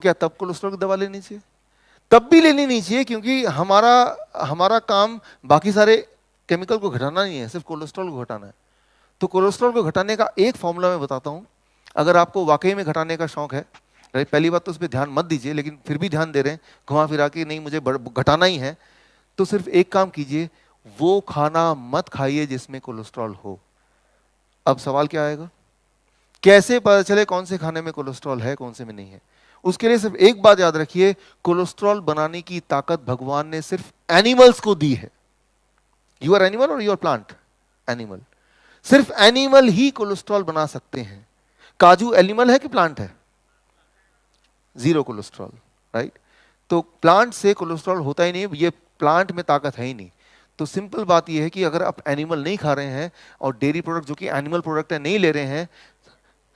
क्या तब कोलेस्ट्रॉल की दवा लेनी चाहिए? तब भी लेनी नहीं चाहिए, क्योंकि हमारा हमारा काम बाकी सारे केमिकल को घटाना नहीं है, सिर्फ कोलेस्ट्रॉल को घटाना है। तो कोलेस्ट्रॉल को घटाने का एक फॉर्मूला मैं बताता हूँ। अगर आपको वाकई में घटाने का शौक है, राइट, पहली बात तो उस पर ध्यान मत दीजिए, लेकिन फिर भी ध्यान दे रहे हैं घुमा फिरा के, नहीं मुझे घटाना ही है, तो सिर्फ एक काम कीजिए, वो खाना मत खाइए जिसमें कोलेस्ट्रॉल हो। अब सवाल क्या आएगा, कैसे पता चले कौन से खाने में कोलेस्ट्रॉल है, कौन से में नहीं है? उसके लिए सिर्फ एक बात याद रखिए, कोलेस्ट्रॉल बनाने की ताकत भगवान ने सिर्फ एनिमल्स को दी है। यू आर एनिमल और यू आर प्लांट? एनिमल। सिर्फ एनिमल ही कोलेस्ट्रॉल बना सकते हैं। काजू एनिमल है कि प्लांट है? Zero cholesterol, right. तो प्लांट से कोलेस्ट्रॉल होता ही नहीं, ये प्लांट में ताकत है ही नहीं। तो सिंपल बात ये है कि अगर आप एनिमल नहीं खा रहे हैं और डेयरी प्रोडक्ट जो कि एनिमल प्रोडक्ट है नहीं ले रहे हैं,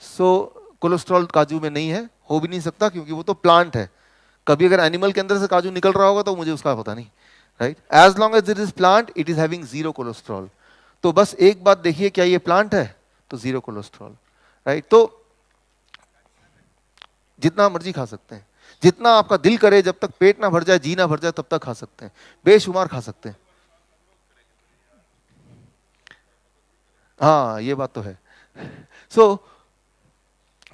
सो कोलेस्ट्रॉल काजू में नहीं है, हो भी नहीं सकता, क्योंकि वो तो प्लांट है। कभी अगर एनिमल के अंदर से काजू निकल रहा होगा तो मुझे उसका पता नहीं, right. As long as it is plant, it is having zero cholesterol. तो बस एक बात देखिए, क्या ये प्लांट है? तो जीरो कोलेस्ट्रॉल, राइट। तो जितना मर्जी खा सकते हैं, जितना आपका दिल करे, जब तक पेट ना भर जाए, जी ना भर जाए, तब तक खा सकते हैं, बेशुमार खा सकते हैं। हाँ, ये बात तो है। सो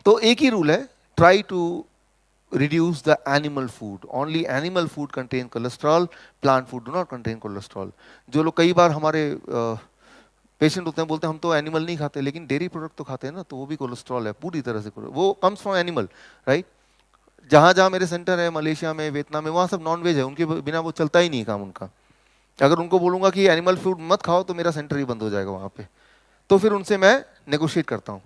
तो एक ही रूल है, try to reduce the animal food. Only animal food contain cholesterol, plant food do not contain cholesterol. जो लोग कई बार हमारे पेशेंट होते हैं, बोलते हैं हम तो एनिमल नहीं खाते, लेकिन डेयरी प्रोडक्ट तो खाते हैं ना, तो वो भी कोलेस्ट्रॉल है पूरी तरह से, वो कम्स फ्रॉम एनिमल, राइट। जहाँ जहाँ मेरे सेंटर है, मलेशिया में, वियतनाम में, वहाँ सब नॉन वेज है, उनके बिना वो चलता ही नहीं काम उनका। अगर उनको बोलूंगा कि एनिमल फूड मत खाओ तो मेरा सेंटर ही बंद हो जाएगा वहाँ पे। तो फिर उनसे मैं नेगोशिएट करता हूँ,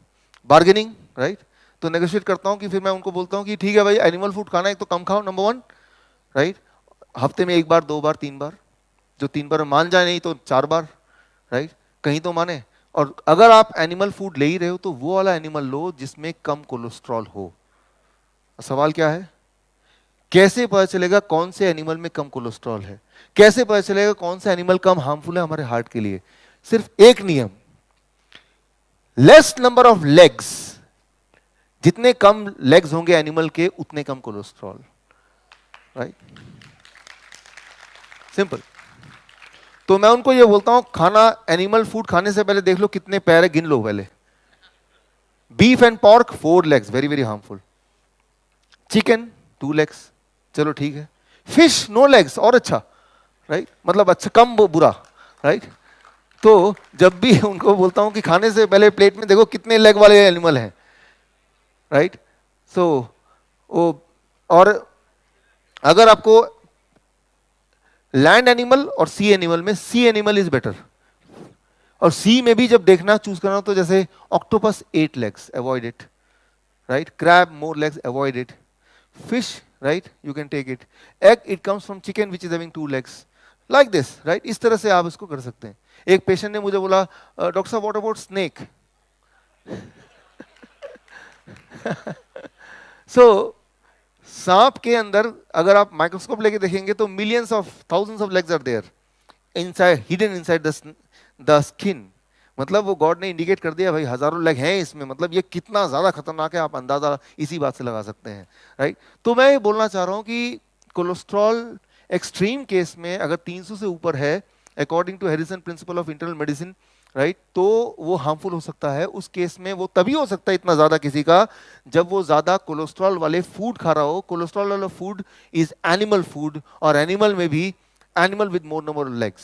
बार्गेनिंग, राइट। तो नेगोशिएट करता हूँ कि फिर मैं उनको बोलता हूँ कि ठीक है भाई, एनिमल फूड खाना है तो कम खाओ, नंबर वन, राइट। हफ्ते में एक बार, दो बार, तीन बार, जो तीन बार मान जाए, नहीं तो चार बार, राइट, कहीं तो माने। और अगर आप एनिमल फूड ले ही रहे हो तो वो वाला एनिमल लो जिसमें कम कोलेस्ट्रॉल हो। सवाल क्या है, कैसे पता चलेगा कौन से एनिमल में कम कोलेस्ट्रॉल है? कैसे पता चलेगा कौन सा एनिमल कम हार्मफुल है हमारे हार्ट के लिए? सिर्फ एक नियम, लेस नंबर ऑफ लेग्स, जितने कम लेग्स होंगे एनिमल के, उतने कम कोलेस्ट्रॉल, राइट, सिंपल। तो मैं उनको ये बोलता हूं, खाना, एनिमल फूड खाने से पहले देख लो कितने पैर है, गिन लो पहले। Beef and pork 4 legs, very very harmful. Chicken 2 legs, चलो ठीक है। फिश नो लेग्स, और अच्छा, राइट, मतलब अच्छा, कम बुरा, राइट। तो जब भी उनको बोलता हूं कि खाने से पहले प्लेट में देखो कितने लेग वाले एनिमल हैं, राइट। सो वो, और अगर आपको लैंड एनिमल और सी एनिमल में, सी एनिमल इज बेटर। और सी में भी जब देखना चूज करना हो तो जैसे octopus 8 legs, avoid it, right. Crab more legs, avoid it. Fish, right, you can take it. Egg, it comes from chicken which is having 2 legs, like this, right. इस तरह से आप इसको कर सकते हैं। एक पेशेंट ने मुझे बोला, डॉक्टर साहब व्हाट अबाउट स्नेक? सो सांप के अंदर अगर आप माइक्रोस्कोप लेके देखेंगे तो millions of, thousands of legs are there inside, hidden inside the skin. मतलब वो गॉड ने इंडिकेट कर दिया भाई, हजारों लेग हैं इसमें, मतलब ये कितना ज्यादा खतरनाक है, आप अंदाजा इसी बात से लगा सकते हैं, राइट। तो मैं ये बोलना चाह रहा हूं कि कोलेस्ट्रॉल एक्सट्रीम केस में अगर 300 से ऊपर है, according to Harrison principle of internal medicine, right, तो वो हार्मफुल हो सकता है। उस केस में वो तभी हो सकता है इतना ज्यादा किसी का, जब वो ज्यादा कोलेस्ट्रॉल वाले फूड खा रहा हो। कोलेस्ट्रॉल वाला फूड इज एनिमल फूड, और एनिमल में भी animal with more number of legs.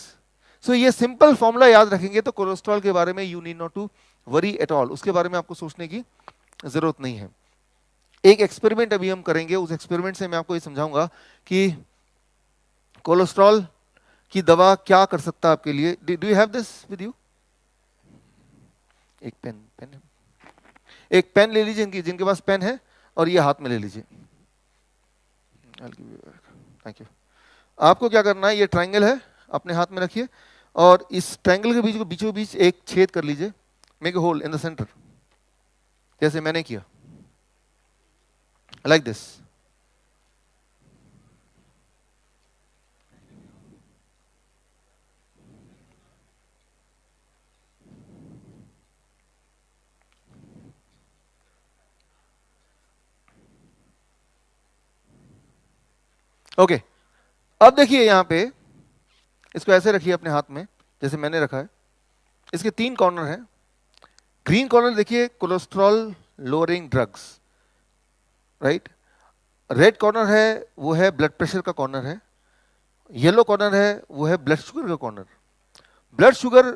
So ये सिंपल फॉर्मूला याद रखेंगे तो कोलेस्ट्रॉल के बारे में you need not to worry at all, उसके बारे में आपको सोचने की जरूरत नहीं है। एक एक्सपेरिमेंट अभी हम करेंगे, उस एक्सपेरिमेंट से मैं आपको ये समझाऊंगा कि कोलेस्ट्रॉल की दवा क्या कर सकता है आपके लिए। Do you have this with you? एक पेन, एक पेन ले लीजिए, जिनके पास पेन है, और ये हाथ में ले लीजिए। Thank you. आपको क्या करना है, ये ट्रायंगल है, अपने हाथ में रखिए, और इस ट्रायंगल के बीच को बीचों बीच एक छेद कर लीजिए, make a hole in the centre, जैसे मैंने किया, लाइक दिस। ओके, अब देखिए यहां पे, इसको ऐसे रखिए अपने हाथ में जैसे मैंने रखा है। इसके 3 कॉर्नर हैं। ग्रीन कॉर्नर देखिए cholesterol lowering drugs, right. Red corner है वो है ब्लड प्रेशर का कॉर्नर है। येलो कॉर्नर है वो है ब्लड शुगर का corner. Blood sugar,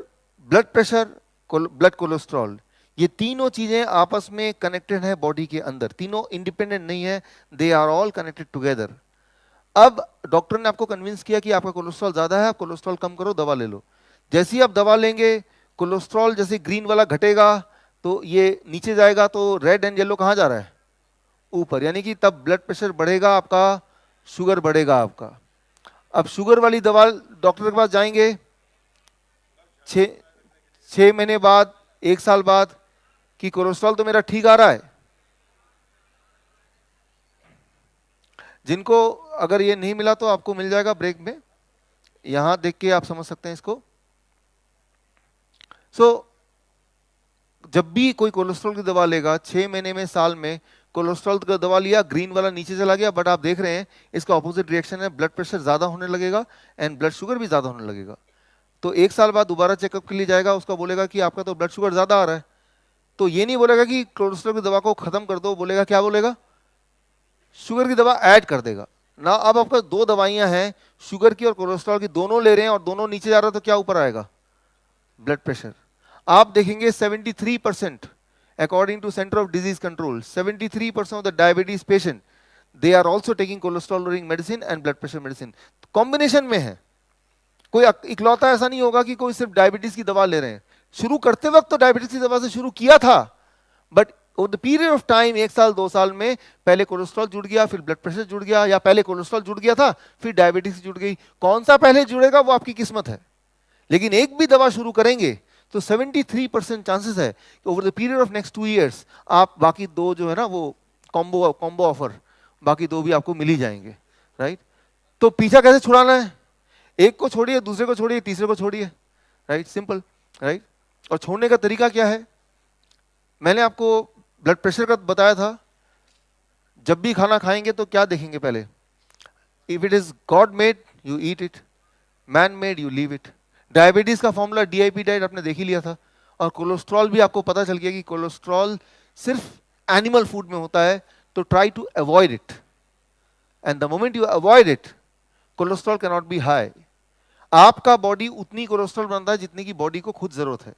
blood pressure, blood cholesterol, ये तीनों चीजें आपस में कनेक्टेड है बॉडी के अंदर, तीनों इंडिपेंडेंट नहीं है, they are all connected together. अब डॉक्टर ने आपको कन्विंस किया कि आपका कोलेस्ट्रॉल ज्यादा है, आप कोलेस्ट्रॉल कम करो, दवा ले लो। जैसे ही आप दवा लेंगे, कोलेस्ट्रॉल जैसे ग्रीन वाला घटेगा तो ये नीचे जाएगा, तो रेड एंड येलो कहां जा रहा है? ऊपर, यानी कि तब ब्लड प्रेशर बढ़ेगा आपका, शुगर बढ़ेगा आपका। अब शुगर वाली दवा डॉक्टर के पास जाएंगे 6 महीने बाद, 1 साल बाद, कि कोलेस्ट्रॉल तो मेरा ठीक आ रहा है। जिनको अगर ये नहीं मिला तो आपको मिल जाएगा ब्रेक में, यहां देख के आप समझ सकते हैं इसको। जब भी कोई कोलेस्ट्रॉल की दवा लेगा 6 महीने में, साल में, कोलेस्ट्रॉल का दवा लिया, ग्रीन वाला नीचे चला गया, बट आप देख रहे हैं इसका ऑपोजिट रिएक्शन है, ब्लड प्रेशर ज्यादा होने लगेगा एंड ब्लड शुगर भी ज्यादा होने लगेगा। तो 1 साल बाद दोबारा चेकअप के लिए जाएगा, उसका बोलेगा कि आपका तो ब्लड शुगर ज्यादा आ रहा है, तो ये नहीं बोलेगा कि कोलेस्ट्रॉल की दवा को खत्म कर दो, बोलेगा क्या बोलेगा? शुगर की दवा ऐड कर देगा ना। अब आपका 2 दवाइयां हैं, शुगर की और कोलेस्ट्रॉल की, दोनों ले रहे हैं और दोनों नीचे जा रहा है, तो क्या ऊपर आएगा? Blood pressure. आप देखेंगे 73%, according to Center of Disease Control, 73% of the diabetes patient they are also taking cholesterol lowering medicine and blood pressure medicine, combination में है। कोई इकलौता ऐसा नहीं होगा कि कोई सिर्फ डायबिटीज की दवा ले रहे हैं। शुरू करते वक्त तो डायबिटीज की दवा से शुरू किया था, but over the period of time, 1 साल 2 साल में, पहले कोलेस्ट्रॉल जुड़ गया, फिर ब्लड प्रेशर जुड़ गया, या पहले कोलेस्ट्रॉल जुड़ गया था फिर डायबिटीज जुड़ गई। कौन सा पहले जुड़ेगा वो आपकी किस्मत है, लेकिन एक भी दवा शुरू करेंगे तो 73% चांसेस है कि over the period of next 2 years आप बाकी 2 जो है ना, वो कॉम्बो ऑफर, बाकी 2 भी आपको मिल ही जाएंगे, राइट। तो पीछा कैसे छुड़ाना है? एक को छोड़िए, दूसरे को छोड़िए, तीसरे को छोड़िए, राइट, सिंपल, राइट। और छोड़ने का तरीका क्या है? मैंने आपको ब्लड प्रेशर का बताया था। जब भी खाना खाएंगे तो क्या देखेंगे पहले? If it is God made you eat it, man made you leave it. Diabetes का फॉर्मूला डीआईपी डाइट आपने देख ही लिया था, और कोलेस्ट्रॉल भी आपको पता चल गया कि कोलेस्ट्रॉल सिर्फ एनिमल फूड में होता है, तो try to avoid it, and the moment you avoid it, cholesterol can not be high. आपका बॉडी उतनी कोलेस्ट्रॉल बनाता है जितनी की बॉडी को खुद जरूरत है,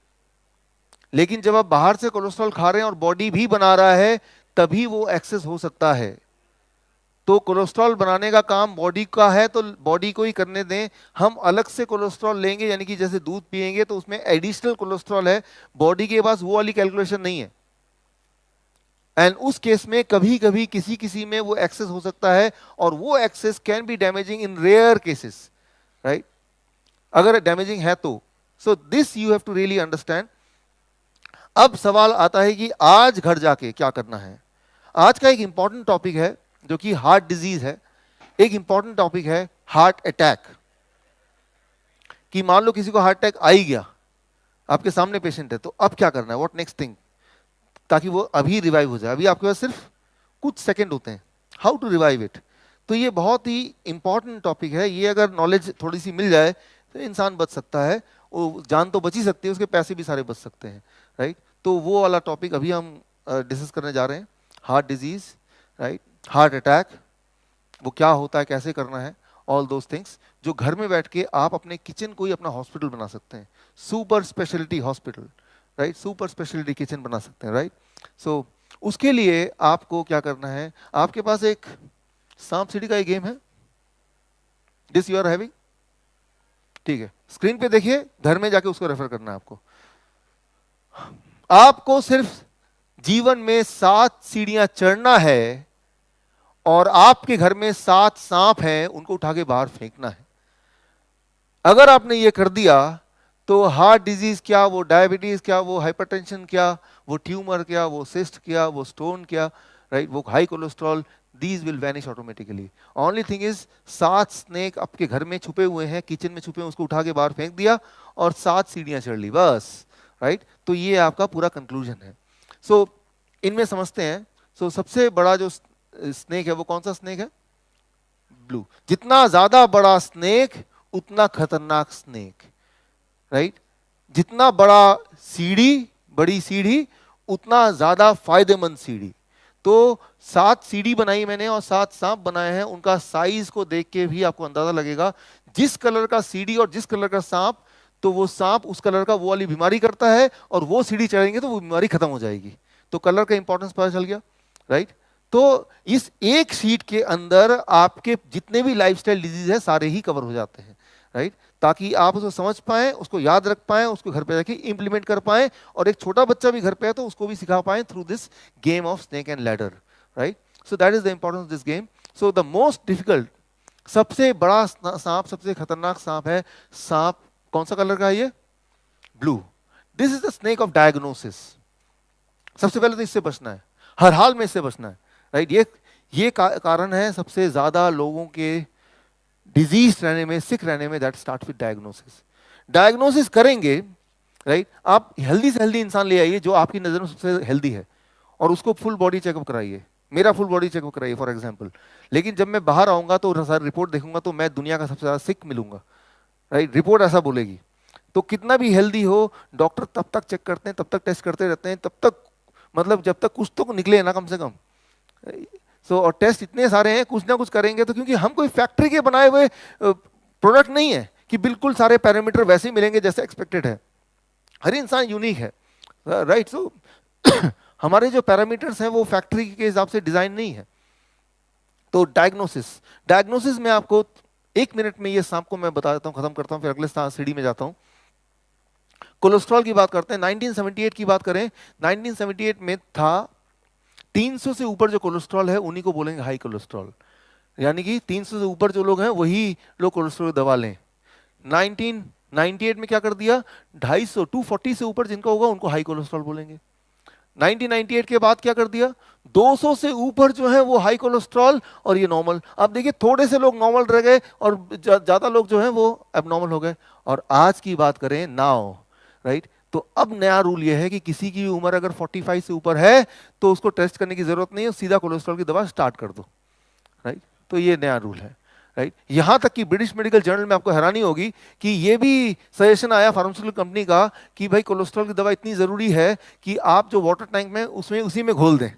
लेकिन जब आप बाहर से कोलेस्ट्रॉल खा रहे हैं और बॉडी भी बना रहा है, तभी वो एक्सेस हो सकता है। तो कोलेस्ट्रॉल बनाने का काम बॉडी का है, तो बॉडी को ही करने दें। हम अलग से कोलेस्ट्रॉल लेंगे, यानी कि जैसे दूध पिएंगे तो उसमें एडिशनल कोलेस्ट्रॉल है, बॉडी के पास वो वाली कैलकुलेशन नहीं है, एंड उस केस में कभी कभी किसी किसी में वो एक्सेस हो सकता है, और वो excess can be damaging in rare cases, right, अगर डैमेजिंग है तो। So this you have to really understand. अब सवाल आता है कि आज घर जाके क्या करना है। आज का एक इंपॉर्टेंट टॉपिक है जो कि हार्ट डिजीज है। एक इंपॉर्टेंट टॉपिक है हार्ट अटैक, कि मान लो किसी को हार्ट अटैक आ ही गया, आपके सामने पेशेंट है, तो अब क्या करना है, व्हाट नेक्स्ट थिंग, ताकि वो अभी रिवाइव हो जाए। अभी आपके पास सिर्फ कुछ सेकंड होते हैं, हाउ टू रिवाइव इट। तो ये बहुत ही इंपॉर्टेंट टॉपिक है। ये अगर नॉलेज थोड़ी सी मिल जाए तो इंसान बच सकता है, वो जान तो बच ही सकती है, उसके पैसे भी सारे बच सकते हैं, राइट। तो वो वाला टॉपिक अभी हम डिस्कस करने जा रहे हैं, heart disease, right, heart attack, वो क्या होता है, कैसे करना है, ऑल दोज थिंग्स, जो घर में बैठ के आप अपने किचन को ही अपना हॉस्पिटल बना सकते हैं, super speciality hospital, right, super speciality kitchen बना सकते हैं, राइट। सो उसके लिए आपको क्या करना है, आपके पास एक सांप सीढ़ी का एक गेम है, दिस यू आर हैविंग, ठीक है, स्क्रीन पे देखिए, घर में जाके उसको रेफर करना है आपको। आपको सिर्फ जीवन में 7 सीढ़ियां चढ़ना है, और आपके घर में 7 सांप हैं, उनको उठा के बाहर फेंकना है। अगर आपने ये कर दिया तो हार्ट डिजीज क्या, वो डायबिटीज क्या, वो हाइपरटेंशन क्या, वो ट्यूमर क्या, वो सिस्ट क्या, वो स्टोन क्या, राइट, वो high cholesterol, these will vanish automatically. Only thing is 7 snake आपके घर में छुपे हुए हैं, किचन में छुपे हैं, उसको उठा के बाहर फेंक दिया और 7 सीढ़ियां चढ़ ली, बस, राइट। तो ये आपका पूरा कंक्लूजन है। सो इनमें समझते हैं। सो सबसे बड़ा जो स्नेक है वो कौन सा स्नेक है? ब्लू। जितना ज्यादा बड़ा स्नेक उतना खतरनाक स्नेक, राइट। जितना बड़ा सीढ़ी, बड़ी सीढ़ी, उतना ज्यादा फायदेमंद सीढ़ी। तो 7 सीढ़ी बनाई मैंने और 7 सांप बनाए हैं, उनका साइज को देख के भी आपको अंदाजा लगेगा जिस कलर का सीढ़ी और जिस कलर का सांप, तो वो सांप उस कलर का वो वाली बीमारी करता है, और वो सीढ़ी चढ़ेंगे तो वो बीमारी खत्म हो जाएगी। तो कलर का इंपॉर्टेंस पता चल गया, राइट। तो इस एक शीट के अंदर आपके जितने भी लाइफस्टाइल डिजीज है सारे ही कवर हो जाते हैं, राइट। ताकि आप उसको समझ पाएं, उसको याद रख पाएं, उसको घर पे जाके इंप्लीमेंट कर पाएं, और एक छोटा बच्चा भी घर पे है तो उसको भी सिखा पाएं through this game of snake and ladder, right. So that is the importance of this game. So the most difficult, सबसे बड़ा सांप, सबसे खतरनाक सांप है सांप, कौन सा कलर का है ये? Blue. This is the snake of diagnosis. सबसे पहले तो इससे बचना है, हर हाल में इससे बचना है, राइट। ये कारण है सबसे ज्यादा लोगों के डिजीज रहने में, सिक रहने में, that start with diagnosis. Diagnosis करेंगे, राइट। आप हेल्दी से हेल्दी इंसान ले आइए जो आपकी नजर में सबसे हेल्दी है, और उसको फुल बॉडी चेकअप कराइए। मेरा फुल बॉडी चेकअप कराइए फॉर एग्जांपल। लेकिन जब मैं बाहर आऊंगा तो सारी रिपोर्ट देखूंगा तो मैं दुनिया का सबसे ज्यादा सिक मिलूंगा, राइट। रिपोर्ट ऐसा बोलेगी। तो कितना भी हेल्दी हो, डॉक्टर तब तक चेक करते हैं, तब तक टेस्ट करते रहते हैं, तब तक, मतलब जब तक कुछ तो निकले ना कम से कम। सो और टेस्ट इतने सारे हैं, कुछ ना कुछ करेंगे तो, क्योंकि हम कोई फैक्ट्री के बनाए हुए प्रोडक्ट नहीं है कि बिल्कुल सारे पैरामीटर वैसे ही मिलेंगे जैसे एक्सपेक्टेड है। हर इंसान यूनिक है, राइट। सो हमारे जो पैरामीटर्स हैं वो फैक्ट्री के हिसाब से डिजाइन नहीं है। तो डायग्नोसिस में आपको 1 मिनट में ये सांप को मैं बता देता हूं, खत्म करता हूं, फिर अगले सीढ़ी में जाता हूं। कोलेस्ट्रॉल की बात करते हैं। 1978 की बात करें, 1978 में था 300 से ऊपर जो कोलेस्ट्रॉल है उन्हीं को बोलेंगे हाई कोलेस्ट्रॉल, यानी कि 300 से ऊपर जो लोग हैं वही लोग कोलेस्ट्रॉल की दवा लें। 1998 में क्या कर दिया, 250 240 से ऊपर जिनका होगा उनको हाई कोलेस्ट्रॉल बोलेंगे। 1998 के बाद क्या कर दिया, 200 से ऊपर जो है वो हाई कोलेस्ट्रॉल और ये नॉर्मल। आप देखिए थोड़े से लोग नॉर्मल रह गए और ज्यादा लोग जो है वो एबनॉर्मल हो गए। और आज की बात करें नाउ, राइट, तो अब नया रूल ये है कि किसी की उम्र अगर 45 से ऊपर है तो उसको टेस्ट करने की जरूरत नहीं है, सीधा कोलेस्ट्रॉल की दवा स्टार्ट कर दो, राइट। तो ये नया रूल है, राइट। यहां तक कि ब्रिटिश मेडिकल जर्नल में आपको हैरानी होगी कि ये भी सजेशन आया फार्मास्यूटिकल कंपनी का कि भाई कोलेस्ट्रॉल की दवा इतनी जरूरी है कि आप जो वाटर टैंक में उसमें उसी में घोल दें।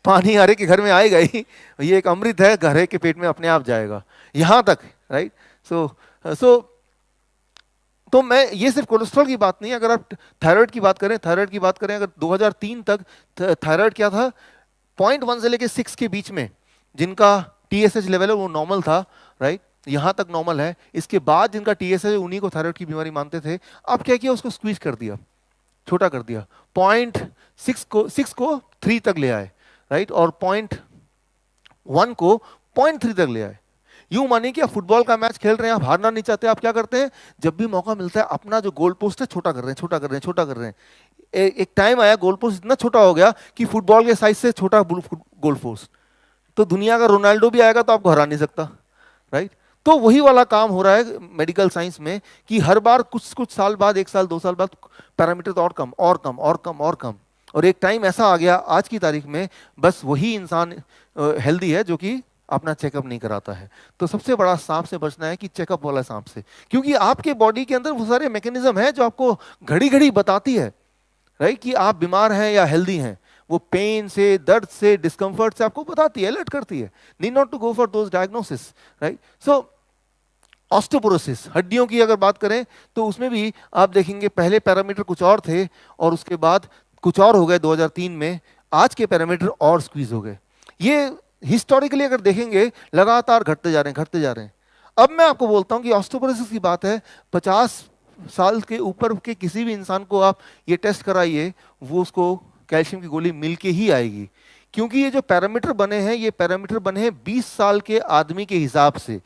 पानी हर एक के घर में आएगा ही, ये एक अमृत है, हर एक के पेट में अपने आप जाएगा, यहां तक, राइट। सो तो मैं ये सिर्फ कोलेस्ट्रॉल की बात नहीं, अगर आप थायराइड की बात करें, अगर 2003 तक थायराइड क्या था, 0.1 से लेके 6 के बीच में जिनका TSH लेवल है वो नॉर्मल था, राइट, यहां तक नॉर्मल है। इसके बाद जिनका TSH है उन्हीं को थायराइड की बीमारी मानते थे। अब क्या किया, उसको स्क्वीज कर दिया, छोटा कर दिया, 0.6 को 3 तक ले आए, राइट, और 0.1 को 0.3 तक ले आए। यूं मानिए कि आप फुटबॉल का मैच खेल रहे हैं, आप हारना नहीं चाहते, आप क्या करते हैं, जब भी मौका मिलता है अपना जो गोल पोस्ट है छोटा कर रहे हैं। एक टाइम आया गोल पोस्ट इतना छोटा हो गया कि फुटबॉल के साइज से छोटा गोल पोस्ट, तो दुनिया का रोनाल्डो भी आएगा तो आपको हरा नहीं सकता, राइट। तो वही वाला काम हो रहा है मेडिकल साइंस में कि हर बार कुछ साल बाद, 1 साल 2 साल बाद पैरामीटर तो और कम, और एक टाइम ऐसा आ गया आज की तारीख में बस वही इंसान हेल्दी है जो कि अपना चेकअप नहीं कराता है। तो सबसे बड़ा सांप से बचना है कि चेकअप वाला सांप से, क्योंकि आपके बॉडी के अंदर वो सारे मैकेनिज्म है जो आपको घड़ी घड़ी बताती है, राइट, कि आप बीमार हैं या हेल्दी हैं। वो पेन से, दर्द से, डिस्कम्फर्ट से आपको बताती है, अलर्ट करती है। Need not to go for those diagnosis, right. So osteoporosis, हड्डियों की अगर बात करें तो उसमें भी आप देखेंगे पहले पैरामीटर कुछ और थे और उसके बाद कुछ और हो गए 2003 में, आज के पैरामीटर और स्क्वीज हो गए। ये हिस्टोरिकली अगर देखेंगे लगातार घटते जा रहे हैं। अब मैं आपको बोलता हूं कि ऑस्टियोपोरोसिस की बात है, 50 साल के ऊपर के किसी भी इंसान को आप ये टेस्ट कराइए, वो उसको कैल्शियम की गोली मिलके ही आएगी, क्योंकि ये जो पैरामीटर बने हैं ये पैरामीटर बने हैं 20 साल के आदमी के हिसाब से।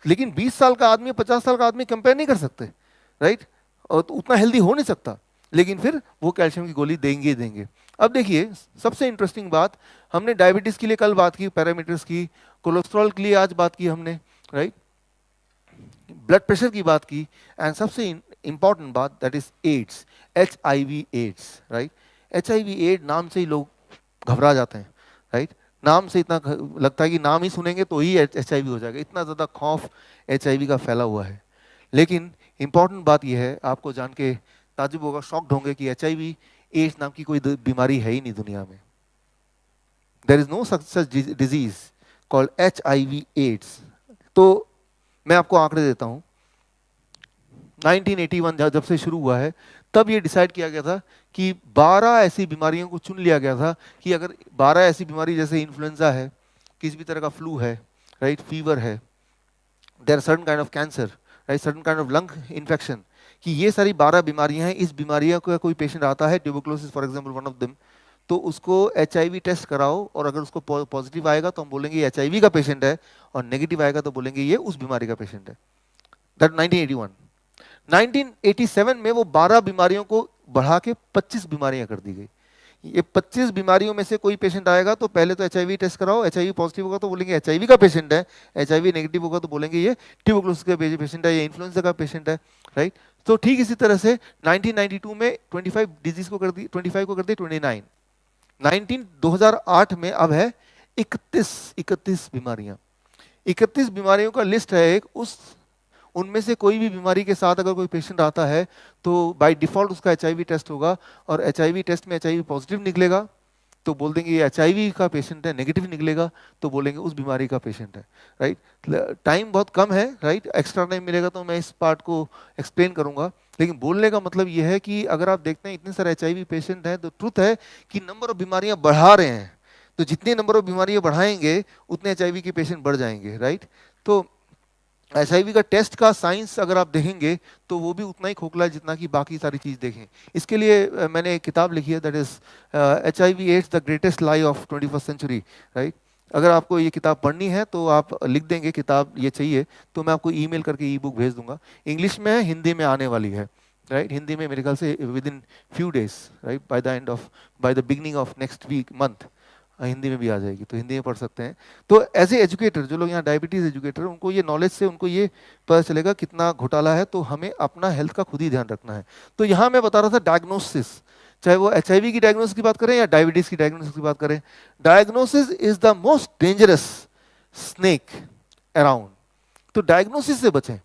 लेकिन 20 साल का आदमी 50 साल का आदमी कंपेयर नहीं कर सकते, राइट, और तो उतना हेल्दी हो नहीं सकता, लेकिन फिर वो कैल्शियम की गोली देंगे। अब देखिए सबसे इंटरेस्टिंग बात, हमने डायबिटीज के लिए कल बात की पैरामीटर्स की, कोलेस्ट्रॉल के लिए आज बात की हमने, राइट, ब्लड प्रेशर की बात की, एंड सबसे इंपॉर्टेंट बात that is AIDS, HIV AIDS, right. HIV AIDS नाम से ही लोग घबरा जाते हैं, राइट। नाम से इतना लगता है कि नाम ही सुनेंगे तो ही HIV हो जाएगा, इतना ज़्यादा खौफ HIV का फैला हुआ है। लेकिन इंपॉर्टेंट बात यह है, आपको जान के ताजुब होगा, शॉक्ड होंगे कि HIV एड्स नाम की कोई बीमारी है ही नहीं दुनिया में। There is no such disease called HIV AIDS. तो मैं आपको आंकड़े देता हूं, 1981 जब से शुरू हुआ है, तब ये डिसाइड किया गया था कि 12 ऐसी बीमारियों को चुन लिया गया था कि अगर 12 ऐसी बीमारी, जैसे इन्फ्लुएंजा है, किसी भी तरह का फ्लू है, राइट, फीवर है, there are certain kind of cancer, right, certain kind of lung infection, कि ये सारी 12 बीमारियां हैं। इस बीमारियों का कोई पेशेंट आता है, tuberculosis for example one of them, तो उसको HIV टेस्ट कराओ, और अगर उसको पॉजिटिव आएगा तो हम बोलेंगे ये HIV का पेशेंट है, और नेगेटिव आएगा तो बोलेंगे ये उस बीमारी का पेशेंट है। दैट 1981। 1987 में वो 12 बीमारियों को बढ़ा के 25 बीमारियां कर दी गई। ये 25 बीमारियों में से कोई पेशेंट आएगा तो पहले तो HIV टेस्ट कराओ, HIV पॉजिटिव होगा तो बोलेंगे HIV का पेशेंट है, HIV नेगेटिव होगा तो बोलेंगे ये ट्यूबरकुलोसिस का पेशेंट है, ये इन्फ्लुएंजा का पेशेंट है, राइट। तो ठीक इसी तरह से 1992 में 25 डिजीज को कर दी, 25 को कर दी 29। 2008 में अब है 31 बीमारियां। 31 बीमारियों का लिस्ट है एक, उनमें से कोई भी बीमारी के साथ अगर कोई पेशेंट आता है तो बाय डिफॉल्ट उसका HIV टेस्ट होगा, और HIV टेस्ट में HIV पॉजिटिव निकलेगा तो बोल देंगे ये HIV का पेशेंट है, नेगेटिव निकलेगा तो बोलेंगे उस बीमारी का पेशेंट है, राइट। टाइम बहुत कम है, राइट, एक्स्ट्रा टाइम मिलेगा तो मैं इस पार्ट को एक्सप्लेन करूंगा, लेकिन बोलने का मतलब ये है कि अगर आप देखते हैं इतने सारे HIV पेशेंट हैं, तो ट्रुथ है कि नंबर ऑफ बीमारियां बढ़ा रहे हैं, तो जितने नंबर ऑफ बीमारियां बढ़ाएंगे उतने HIV के पेशेंट बढ़ जाएंगे, राइट। तो HIV का टेस्ट का साइंस अगर आप देखेंगे तो वो भी उतना ही खोखला है जितना कि बाकी सारी चीज़ देखें। इसके लिए मैंने एक किताब लिखी है, that is HIV AIDS the greatest lie of 21st century, right. अगर आपको ये किताब पढ़नी है तो आप लिख देंगे किताब ये चाहिए, तो मैं आपको ईमेल करके ई बुक भेज दूंगा। इंग्लिश में है, हिंदी में आने वाली है, राइट। हिंदी में मेरे ख्याल से within few days, right, by the beginning of next week month Hindi में भी आ जाएगी, तो हिंदी में पढ़ सकते हैं। तो एज ए एजुकेटर, जो लोग यहाँ डायबिटीज एजुकेटर, उनको ये नॉलेज से उनको ये पता चलेगा कितना घोटाला है, तो हमें अपना हेल्थ का खुद ही ध्यान रखना है। तो यहाँ मैं बता रहा था डायग्नोसिस, चाहे वो HIV की डायग्नोसिस की बात करें या डायबिटीज की डायग्नोसिस की बात करें, diagnosis is the most dangerous snake around. तो डायग्नोसिस से बचें।